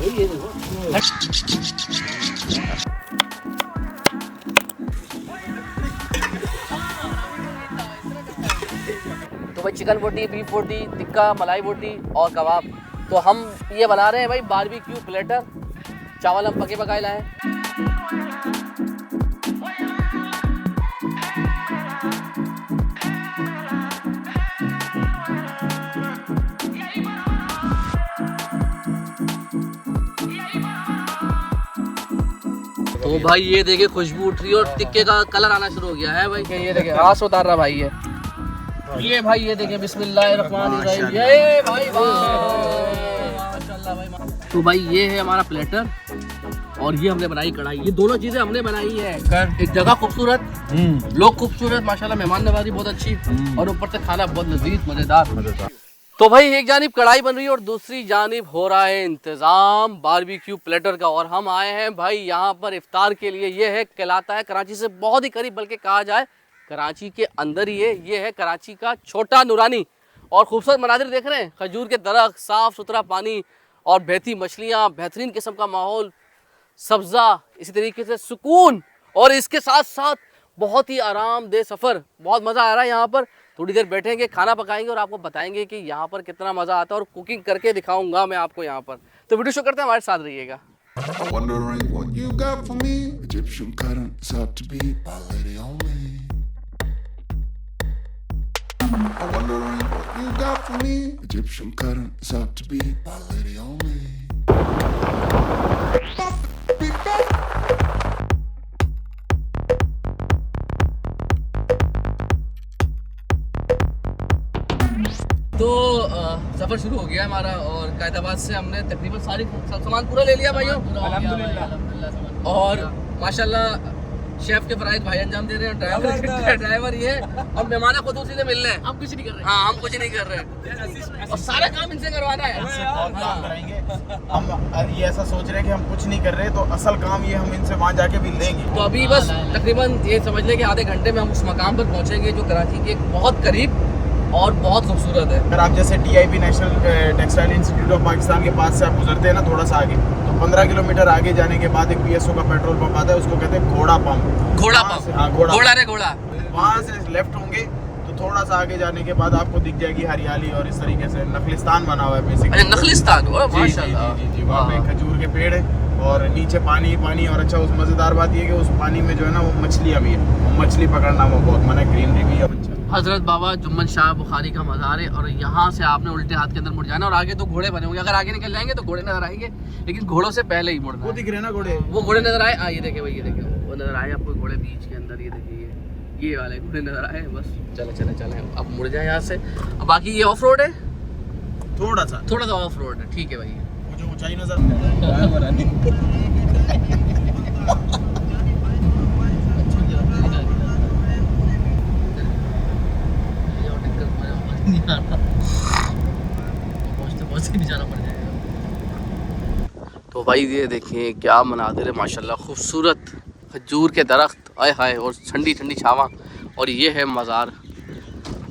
तो भाई चिकन बोटी, बीफ बोटी, टिक्का, मलाई बोटी और कबाब। तो हम ये बना रहे हैं भाई बारबेक्यू प्लेटर। चावल हम पके पकाए लाए हैं। तो भाई ये देखिए खुशबू उठ रही है और टिक्के का कलर आना शुरू हो गया है भाई। ये देखिए आस उतार रहा भाई ये भाई ये देखिए बिस्मिल्लाहिर्रहमानिर्रहीम। ये भाई माशाल्लाह भाई। तो भाई ये है हमारा प्लेटर और ये हमने बनाई कढ़ाई। ये दोनों चीजें हमने बनाई है। एक जगह खूबसूरत, लोग खूबसूरत, माशाल्लाह मेहमान नवाजी बहुत अच्छी और ऊपर से खाना बहुत लजीज मजेदार। तो भाई एक जानिब कढ़ाई बन रही है और दूसरी जानिब हो रहा है इंतज़ाम बारबेक्यू प्लेटर का। और हम आए हैं भाई यहाँ पर इफ्तार के लिए। ये है कहलाता है कराची से बहुत ही करीब, बल्कि कहा जाए कराची के अंदर ही है। ये है कराची का छोटा नूरानी। और खूबसूरत मनाजिर देख रहे हैं, खजूर के दरख्त, साफ़ सुथरा पानी और बहती मछलियाँ, बेहतरीन किस्म का माहौल, सब्ज़ा, इसी तरीके से सुकून और इसके साथ साथ बहुत ही आरामदेह सफ़र। बहुत मज़ा आ रहा है यहाँ पर। थोड़ी देर बैठेंगे, खाना पकाएंगे और आपको बताएंगे कि यहाँ पर कितना मज़ा आता है और कुकिंग करके दिखाऊंगा मैं आपको यहाँ पर। तो वीडियो शो करते हैं, हमारे साथ रहिएगा। तो सफ़र शुरू हो गया हमारा और कायदाबाद से हमने तकरीबन सामान पूरा ले लिया भाइयों अल्हम्दुलिल्लाह। और माशाल्लाह शेफ के फराइज भाई अंजाम दे रहे हैं। ड्राइवर ये और मेहमान खुद उसी से मिल रहे हैं। हम कुछ नहीं कर रहे। हाँ हम कुछ नहीं कर रहे और सारा काम इनसे करवाना है। हम ये ऐसा सोच रहे हैं कि हम कुछ नहीं कर रहे, तो असल काम ये हम इनसे वहाँ जाके भी लेंगे। तो अभी बस तकरीबन ये समझ लें कि आधे घंटे में हम उस मकाम पर पहुँचेंगे जो कराची के बहुत करीब और बहुत खूबसूरत है। अगर आप जैसे TIP national textile institute of Pakistan के पास से आप गुजरते हैं ना थोड़ा सा आगे, तो 15 किलोमीटर आगे जाने के बाद एक PSO का पेट्रोल पंप आता है, उसको कहते हैं घोड़ा पंप। घोड़ा पंप, हाँ घोड़ा रे घोड़ा। वहाँ से लेफ्ट होंगे तो थोड़ा सा आगे जाने के बाद आपको दिख जाएगी हरियाली और इस तरीके से नखलिस्तान बना हुआ है बेसिकली। नखलिस्तान माशाल्लाह। जी वहाँ पे खजूर के पेड़ है और नीचे पानी पानी। और अच्छा उस मज़ेदार बात ये है कि उस पानी में जो है ना वो मछलियाँ भी है, मछली पकड़ना वो बहुत मन है, ग्रीनरी भी है। हज़रत बाबा जुम्मन शाह बुखारी का मज़ार है और यहाँ से आपने उल्टे हाथ के अंदर मुड़ जाना और आगे तो घोड़े बने होंगे। अगर आगे निकल जाएंगे तो घोड़े नजर आएंगे, लेकिन घोड़ों से पहले ही मुड़ना। वो दिख रहे ना घोड़े, वो घोड़े नजर आए। ये देखे भाई, ये देखे वो नजर आए आपको घोड़े बीच के अंदर। ये देखिए ये वाले घोड़े नजर आए। बस चले अब मुड़ जाए यहाँ से। अब बाकी ये ऑफ रोड है, थोड़ा सा ऑफ रोड है। ठीक है भाई, मुझे ऊंचाई नजर पहुँचते भी जाना पड़ जाएगा। तो भाई ये देखिए क्या मनाज़िर है माशाल्लाह, खूबसूरत खजूर के दरख्त, आए हाय, और ठंडी ठंडी छावां। और ये है मज़ार।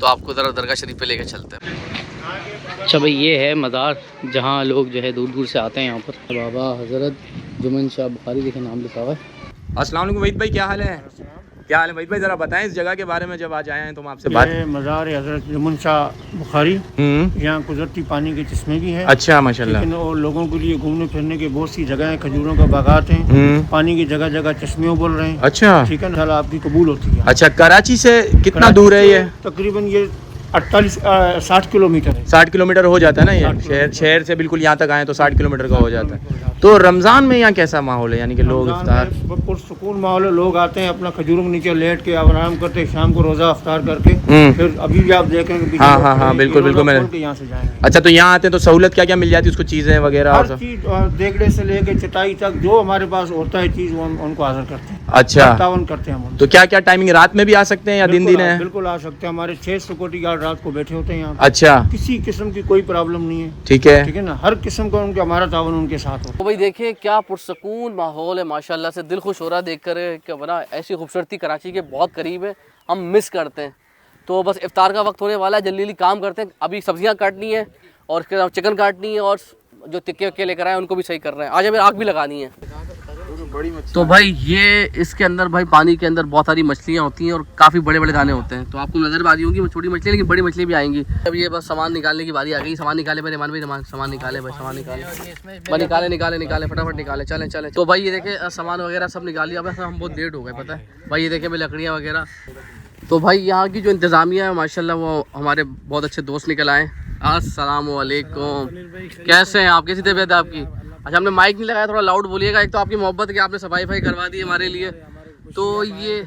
तो आपको ज़रा दरगाह शरीफ पे लेके चलते हैं। अच्छा भाई ये है मज़ार जहाँ लोग जो है दूर दूर से आते हैं यहाँ पर। बाबा हज़रत जुम्मन शाह बुखारी देखे नाम लिखा हुआ है। अस्सलाम वालेकुम वहीद भाई, क्या हाल है? क्या हाल है वहीद भाई, ज़रा बताएं इस जगह के बारे में। जब आज आए हैं तो हम आपसे बात। मज़ार हज़रत जुम्मन शाह बुखारी, यहाँ कुदरती पानी के चश्मे भी हैं। अच्छा माशाल्लाह। लेकिन और लोगों के लिए घूमने फिरने की बहुत सी जगह है, खजूरों का बागात हैं, पानी की जगह जगह चश्मे बोल रहे हैं। अच्छा ठीक है ना, आपकी कबूल होती है। अच्छा कराची से कितना दूर है ये? तकरीबन ये 60 किलोमीटर है। 60 किलोमीटर हो जाता है ना ये? शहर से बिल्कुल यहाँ तक आए तो 60 किलोमीटर का हो जाता है। तो रमज़ान में यहाँ कैसा माहौल है, यानी कि लोग इफ्तार? पुरसुकून माहौल है, लोग आते हैं अपना खजूरों के नीचे लेट के आराम करते हैं, शाम को रोज़ा अफ्तार करके फिर अभी भी आप देखेंगे। हाँ बिल्कुल मैंने यहाँ से जाएंगे। अच्छा तो यहाँ आते हैं तो सहूलत क्या क्या मिल जाती है उसको, चीज़ें वगैरह? हर चीज़ देखने से लेके चटाई तक जो हमारे पास होता है चीज़ उनको हाजिर करते हैं। अच्छा तावन करते हैं हम। तो क्या क्या टाइमिंग, रात में भी आ सकते हैं या दिन है? बिल्कुल आ सकते हैं, हमारे 6 सिक्योरिटी गार्ड रात को बैठे होते हैं यहाँ। अच्छा, किसी किस्म की कोई प्रॉब्लम नहीं है। ठीक है ना, हर किस्म का उनके हमारा तावन उनके साथ हो। तो भाई देखिए क्या पुरसकून माहौल है माशाल्लाह से, दिल खुश हो रहा है देख कर कि बना ऐसी खूबसूरती कराची के बहुत करीब है, हम मिस करते हैं। तो बस इफ्तार का वक्त होने वाला है, जल्दी जल्दी काम करते हैं। अभी सब्जियां काटनी है और चिकन काटनी है और जो टिक्के वक्के लेकर आए उनको भी सही कर रहे हैं। आज हमें आग भी लगानी है। तो भाई ये इसके अंदर भाई पानी के अंदर बहुत सारी मछलियाँ होती हैं और काफ़ी बड़े बड़े दाने होते हैं। तो आपको नजर आ रही होंगी वो छोटी मछली, लेकिन बड़ी मछली भी आएंगी। अब ये बस सामान निकालने की बारी आ गई। सामान निकाले मेरे मान भाई, सामान निकाले भाई, सामान निकाले भाई, निकाले फटाफट निकाले, चले चले। तो भाई ये देखे सामान वगैरह सब निकाल लिया। बस हम बहुत लेट हो गए पता है भाई। ये देखे भाई लकड़ियाँ वगैरह। तो भाई यहाँ की जो इंतज़ामिया है माशाल्लाह वो हमारे बहुत अच्छे दोस्त निकल आए। अस्सलाम वालेकुम, कैसे हैं आप? कैसी तबीयत है आपकी? अच्छा हमने माइक नहीं लगाया, थोड़ा लाउड बोलिएगा। एक तो आपकी मोहब्बत कि आपने सफाई करवा दी हमारे लिए, तो ये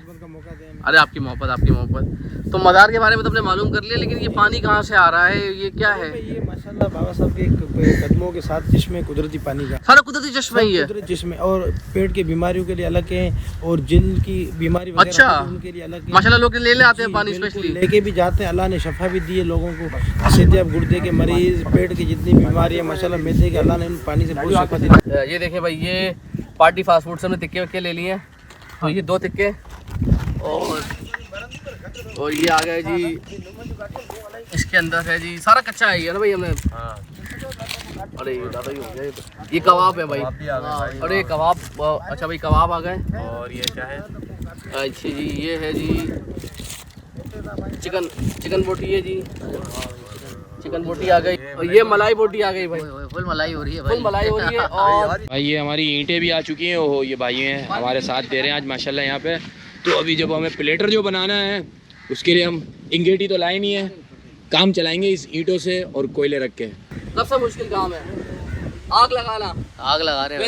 अरे आपकी मोहब्बत। तो मज़ार के बारे में तो आपने मालूम कर लिया, लेकिन ये पानी कहाँ से आ रहा है, ये क्या है? ये माशाल्लाह बाबा साहब के कदमों के साथ चश्मे कुदरती पानी का, सारा कुदरती चश्मा ही है। कुदरती चश्मे, और पेट की बीमारियों के लिए अलग है और जिल की बीमारी वगैरह अच्छा उनके लिए अलग है। माशाल्लाह लोग ले आते हैं पानी स्पेशली, लेके भी जाते हैं। अल्लाह ने शफा भी दी है लोगों को। सीधे अब गुर्दे के मरीज, पेट की जितनी बीमारी है माशाल्लाह मैदे के, अल्लाह ने उन पानी से बहुत शफा दी। ये देखें भाई, ये पार्टी फास्ट फूड से हमने टिक्के वक्के ले लिए हैं। तो ये 2 टिक्के और ये आ गए जी, इसके अंदर है जी सारा कच्चा है ये ना भाई हमने। अरे ये ज़्यादा ही हो गया। ये कबाब है भाई। अरे कबाब, अच्छा भाई कबाब आ गए। और ये क्या है? अच्छा जी ये है जी चिकन बोटी है जी, चिकन बोटी आ गई। और ये मलाई बोटी आ गई भाई, फुल मलाई हो रही है, फुल मलाई हो रही है। और भाई ये हमारी ईंटें भी आ चुकी हैं। ओहो ये भाई हैं हमारे साथ दे रहे हैं आज माशाल्लाह यहाँ पे। तो अभी जब हमें प्लेटर जो बनाना है उसके लिए हम इंगेटी तो लाए नहीं है, काम चलाएंगे इस ईंटों से और कोयले रख के। सबसे मुश्किल काम है आग लगाना। आग लगा रहे हैं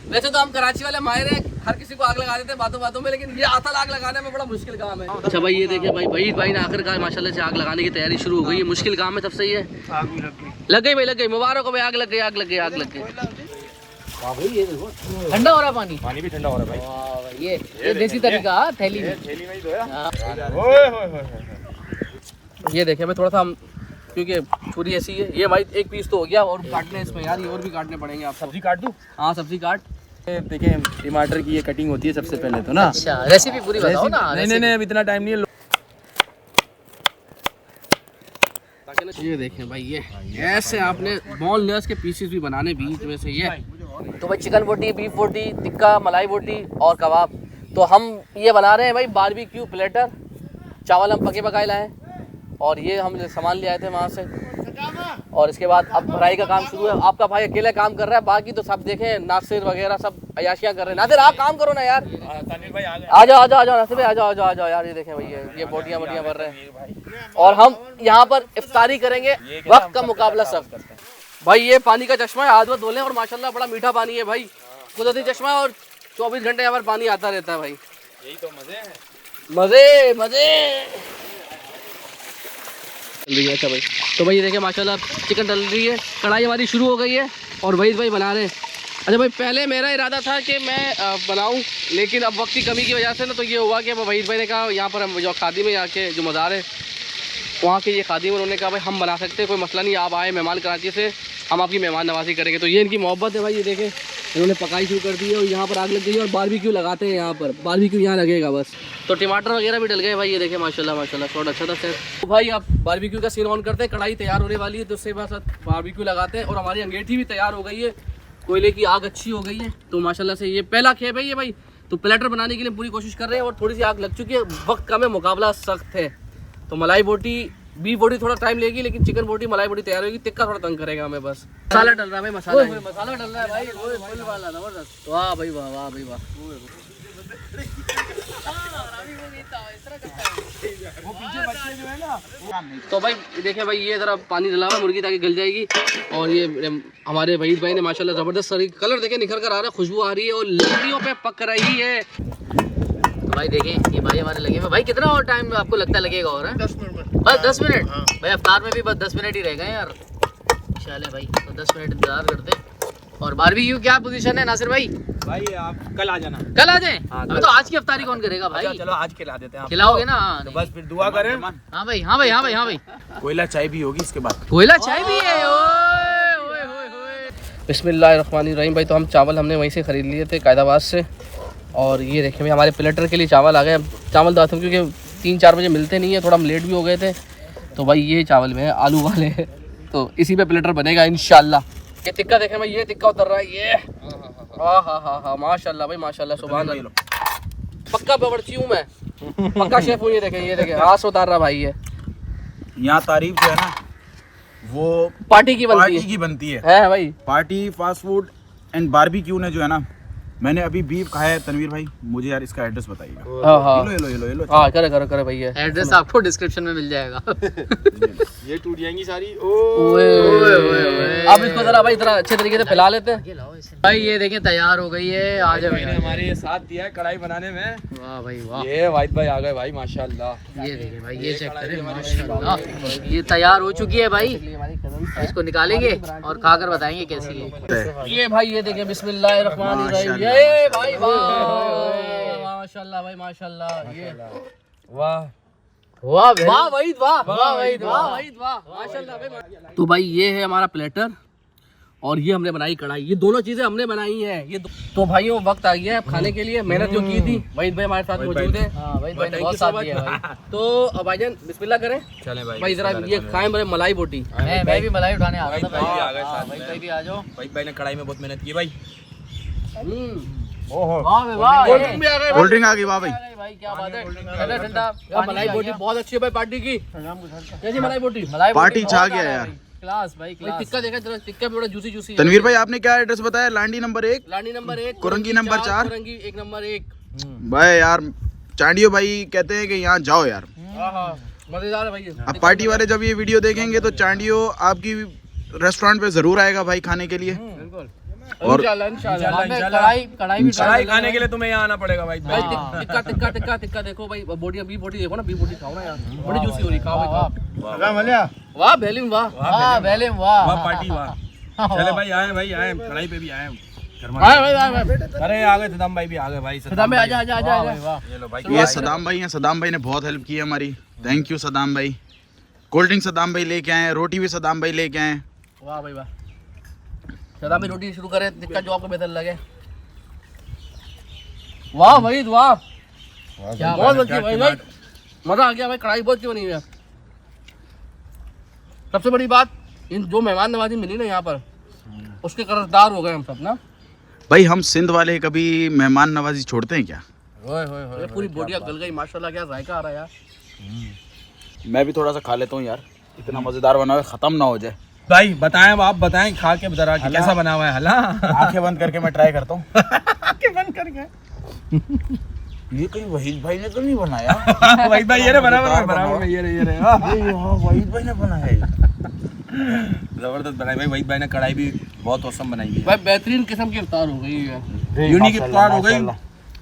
वैसे तो हम कराची वाले माहिर हैं, हर किसी को आग लगा देते हैं बातों में, लेकिन ये असल आग लगाने में बड़ा मुश्किल काम है। अच्छा भाई ये देखिए भाई, वहीद भाई ने आखिरकार माशाल्लाह से आग लगाने की तैयारी शुरू हो गई है। मुश्किल काम है तब से। ये लग गई भाई, लग गई। मुबारक हो भाई, आग लग गई। ठंडा हो रहा है पानी भी ठंडा हो रहा है भाई। ये देसी तरीका थैली में। ये देखे भाई थोड़ा सा हम, क्योंकि छुरी ऐसी है। ये भाई एक पीस तो हो गया और काटने इसमें यार, ये और भी काटने पड़ेंगे। आप सब्जी काट दूं? हाँ सब्जी काट। देखें टमाटर की ये कटिंग होती है सबसे पहले तो ना। अच्छा रेसिपी पूरी बताओ ना। नहीं अब इतना टाइम नहीं है। ये देखें भाई, ये ऐसे आपने बोनलेस के पीसेस भी बनाने बीच में से। ये तो भाई चिकन बोटी, बीफ बोटी, टिक्का, मलाई बोटी और कबाब। तो हम ये बना रहे हैं भाई बारबेक्यू प्लेटर। चावल हम पके पकाए लाए और ये हम सामान ले आए थे वहाँ से। और इसके बाद अब भराई का काम शुरू है। आपका भाई अकेले काम कर रहा है, बाकी तो सब देखें नासिर वगैरह सब अयाशियाँ कर रहे हैं। नासिर आप काम करो ना यार, आ जाओ नासिर भाई, आ जाओ यार। ये देखें भाई, ये बोटियाँ भर रहे हैं और हम यहाँ पर इफ्तारी करेंगे। वक्त का मुकाबला सब। भाई ये पानी का चश्मा है, हाथ में धो लें। और माशाल्लाह बड़ा मीठा पानी है भाई, कुदरती चश्मा है और 24 घंटे यहाँ पर पानी आता रहता है भाई। यही तो मजे हैं, मजे। अच्छा भाई, तो भाई ये देखिए माशाल्लाह चिकन डल रही है, कढ़ाई हमारी शुरू हो गई है और वहीद भाई बना रहे हैं। अच्छा भाई पहले मेरा इरादा था कि मैं बनाऊं, लेकिन अब वक्त की कमी की वजह से ना तो ये हुआ कि वहीद भाई ने कहा यहाँ पर हम जो खादी में यहाँ के जो मज़ार है वहाँ के ये खादी में, उन्होंने कहा भाई हम बना सकते हैं, कोई मसला नहीं, आप आए मेहमान कराची से, हम आपकी मेहमान नवाजी करेंगे। तो ये इनकी मोहब्बत है भाई। ये देखें इन्होंने पकाई शुरू कर दी है और यहाँ पर आग लग गई है और बारबेक्यू लगाते हैं यहाँ पर। बारबेक्यू यहाँ लगेगा बस। तो टमाटर वगैरह भी डल गए भाई। ये देखें माशाल्लाह शॉट अच्छा था सेट। तो भाई आप बारबेक्यू का सीन ऑन करते हैं, कढ़ाई तैयार होने वाली है तो उसके बाद बारबेक्यू लगाते हैं। और हमारी अंगेठी भी तैयार हो गई है, कोयले की आग अच्छी हो गई है। तो माशाल्लाह से ये पहला खेप है ये भाई। तो प्लेटर बनाने के लिए पूरी कोशिश कर रहे हैं और थोड़ी सी आग लग चुकी है, वक्त कम है, मुकाबला सख्त है। तो मलाई बोटी, बीफ बोटी थोड़ा टाइम लेगी, लेकिन चिकन बोटी, मलाई बोटी तैयार होगी। टिक्का थोड़ा तंग करेगा हमें बस। मसाला डल रहा है भाई, मसाला डल रहा है भाई, फुल वाला जबरदस्त। वाह भाई वाह भाई वाह। तो भाई देखिए भाई, ये जरा पानी डला हुआ मुर्गी ताकि गल जाएगी। और ये हमारे वहीद भाई ने माशाल्लाह जबरदस्त सारी कलर देखे निखर कर आ रहा है, खुशबू आ रही है और लकड़ियों पे पक रही है। तो भाई देखें ये भाई हमारे लगे हुए। भाई कितना और टाइम आपको लगता लगेगा? और 10 मिनट बस 10 मिनट भाई, अफ्तार में भी बस 10 मिनट ही रह गए यार। चले भाई तो 10 मिनट इंतजार करते। और बारबेक्यू क्या पोजीशन है नासिर भाई? भाई आप कल आ जाना। कल आ जाए? अबे तो आज की अफ्तारी कौन करेगा भाई? चलो आज खिला देते हैं, खिलाओगे ना? तो बस फिर दुआ करें। हाँ भाई। कोयला चाय भी होगी इसके बाद। कोयला चाय भी है? ओए बिस्मिल्लाहिर्रहमानिर्रहीम। भाई तो हम चावल हमने वहीं से ख़रीद लिए थे कायदाबाद से। और ये देखें भाई हमारे प्लेटर के लिए चावल आ गए। चावल दाते क्योंकि 3-4 बजे मिलते नहीं है, थोड़ा हम लेट भी हो गए थे। तो भाई ये चावल में आलू वाले, तो इसी पे प्लेटर बनेगा इंशाल्लाह। ये टिक्का देखें भाई, ये टिक्का उतर रहा है ये। हाँ माशाल्लाह भाई माशाल्लाह, सुभान अल्लाह। पक्का बावर्ची हूँ मैं, पक्का शेफ हूँ। ये देखें हाथ से उतार रहा भाई ये। यहाँ तारीफ जो है ना वो पार्टी की बनती है भाई। Party fast food and barbecue ने जो है ना, मैंने अभी बीफ खाया है। तनवीर भाई मुझे यार इसका एड्रेस बताइएगा। ये लो। हाँ करे भैया, एड्रेस आपको डिस्क्रिप्शन में मिल जाएगा। ये टूट जाएंगी सारी। अब इसको जरा भाई जरा अच्छे तरीके से फैला लेते हैं भाई। ये देखें तैयार हो गई है। आ जाओ मैंने हमारे ये साथ दिया है कढ़ाई बनाने में। वाह भाई वाह। ये वाहिद भाई आ गए भाई माशाल्लाह। ये देखें भाई, ये चेक करें माशाल्लाह। ये तैयार हो चुकी है भाई। इसको निकालेंगे और खाकर बताएंगे कैसी है। ये भाई ये देखें, बिस्मिल्लाहिर्रहमानिर्रहीम। ये भाई वाह माशाल्लाह भाई माशाल्लाह। ये वाह वाह वहीद वाह माशाल्लाह भाई। तो भाई ये है हमारा प्लेटर और ये हमने बनाई कढ़ाई। ये दोनों चीजें हमने बनाई हैं। ये तो भाइयों वक्त आ गया है अब खाने के लिए। मेहनत जो की थी वहीद भाई हमारे साथ मौजूद है। भाई ने बहुत साथ दिया भाई। तो अब भाईजान बिस्मिल्लाह करें। चले भाई जरा ये खाएं मेरे मलाई बोटी। मैं भी मलाई उठाने आ रहा था भाई आ गए साथ भाई। में। भाई भी आ जाओ। भाई ने कढ़ाई में बहुत मेहनत की भाई। वाह कोल्ड ड्रिंक आ गई वाह भाई। भाई क्या बात है। ठंडा ठंडा मलाई बोटी बहुत अच्छी है भाई पार्टी की। कैसी मलाई बोटी? पार्टी छा गया यार। क्लास भाई क्लास। टिक्का देखा जरा, टिक्का भी बड़ा जूसी है। तनवीर भाई आपने क्या एड्रेस बताया? लांडी नंबर 1, लानी number 1, Korangi number 4, Korangi 1 number 1। भाई यार चांडियो भाई कहते हैं कि यहाँ जाओ यार। मजेदार है भाई। अब पार्टी वाले जब ये वीडियो देखेंगे तो चांडियो आपकी रेस्टोरेंट पे जरूर आएगा भाई खाने के लिए। और कढ़ाई भी कढ़ाई खाने के लिए तुम्हें यहाँ आना पड़ेगा भाई। भाई टिक्का देखो भाई। बॉडी अभी बॉडी देखो ना, बी बॉडी खाओ ना यार, बड़ी जूसी हो रही। खाओ भाई खाओ। वाह बेलिम वाह। वाह बेलिम वाह। वाह पार्टी वाह। चले भाई आए कढ़ाई पे भी आए। भाई अरे आ गए सदाम भाई भी आ गए भाई। सदाम भाई आजा। ये लो भाई। ये सदाम भाई हैं। सदाम भाई ने बहुत हेल्प की है हमारी। थैंक यू सदाम भाई। कोल्ड ड्रिंक सदाम भाई लेके आए, रोटी भी सदाम भाई लेके आए। वाह भाई वाह। सदाम भाई रोटी शुरू करें, टिक्का जो आपको बेहतर लगे। वाह भाई वाह, बहुत अच्छी भाई। मजा आ गया भाई। कढ़ाई बहुत अच्छी बनी हुई है। सबसे बड़ी बात, इन जो मेहमान नवाजी मिली ना यहाँ पर, उसके कर्जदार हो गए हम सब ना भाई। हम सिंध वाले कभी मेहमान नवाजी छोड़ते हैं क्या? ये पूरी बोटियाँ गल गई माशाल्लाह। क्या जायका आ रहा है यार। मैं भी थोड़ा सा खा लेता हूँ यार, इतना मजेदार बना हुआ है, खत्म ना हो जाए। भाई बताएं, आप बताएं खा के जरा कि कैसा बना हुआ है। हला आंखें बंद करके मैं ट्राई करता हूँ। आंखें बंद करके। ये कहीं वहीद भाई ने तो नहीं बनाया? वहीद भाई ये रे बराबर में ये रे। हाँ वहीद भाई ने बनाया है। जबरदस्त बनाई भाई। वहीद भाई ने कढ़ाई भी बहुत औसम बनाई है भाई। बेहतरीन किस्म की इफ्तार हो गई है। यूनिक इफ्तार हो गई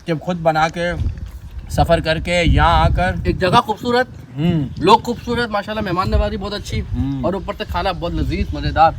जब खुद बना के सफर करके यहाँ आकर। एक जगह खूबसूरत, लोग खूबसूरत माशाल्लाह, मेहमान नवाजी बहुत अच्छी और ऊपर से खाना बहुत लजीज मजेदार।